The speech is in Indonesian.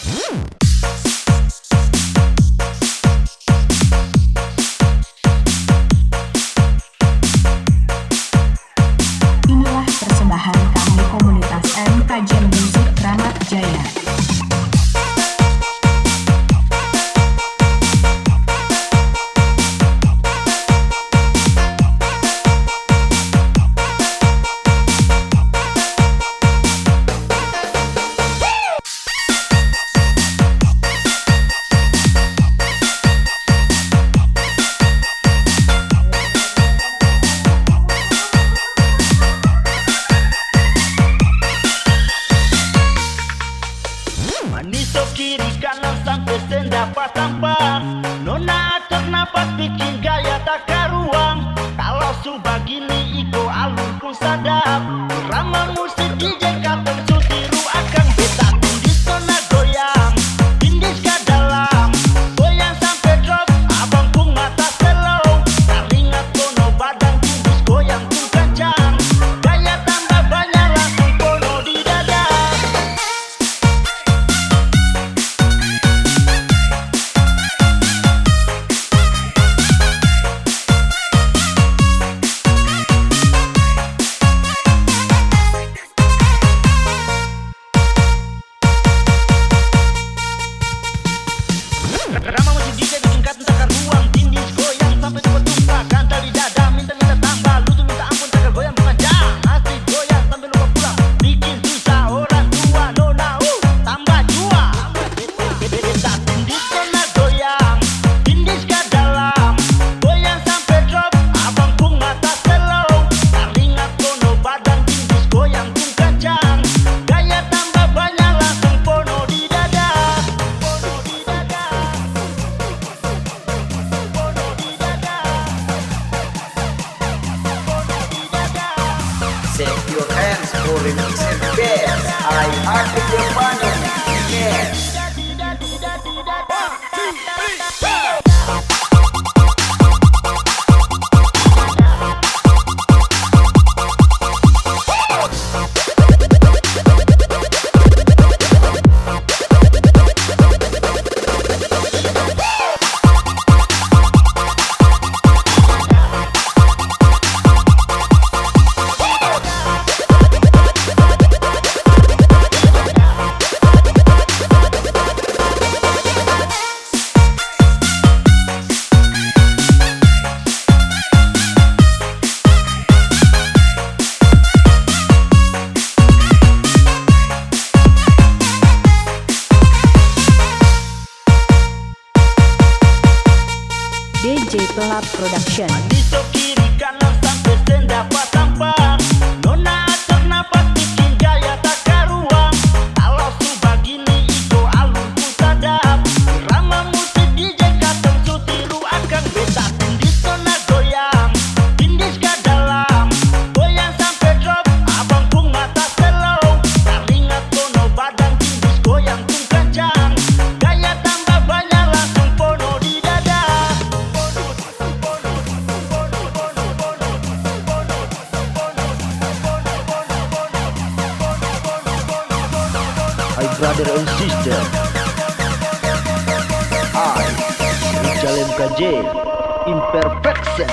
Inilah persembahan kami komunitas MKJ Musik Kramat Jaya. Maniso kiri kanan sampai sendapat tampak. Nona atur napas bikin gaya tak karuang. Kalau subah gini iko alur pun sadap. Irama musik DJ katong sutiru akan beta tindis nona goyang. Tindis ke dalam, goyang sampai drop. Abang pun mata slow. Taringat kono badan tindis goyang pun kencang. Gaya tambah banyak langsung kono di dada. Rama musik DJ bikin katong takar ruang. Tindis goyang sampai cepat tumpah. Kantal di dada, minta tambah. Lu tuh minta ampun takar goyang pengajang. Asik goyang sampai lupa pulang. Bikin susah orang tua. Nona tambah jua. Beta tindis nona goyang. Tindis ke dalam, goyang sampai drop. Abang pun mata slow. Taringat kono badan tindis goyang pun kencang. Gaya tambah banyak langsung pono di dada. Pono di dada. Pono di dada. Pono di dada. Set your hands for remix and dance. I Arte Giovanni. Yes. DJ Pelap Production. Maniso kiri kanan sampai sendapat tampak. Nona atur napas bikin gaya tak karuang. Kalau subah gini iko alur pun sadap. Irama musik DJ katong sutiru akan beta tindis nona goyang. Tindis ke dalam, goyang sampai drop. Abang pun mata slow. Taringat kono badan tindis goyang pun kencang. Gaya tambah banyak langsung pono di dada. Hi brother and sister, I Rijal MKJ Imperfection.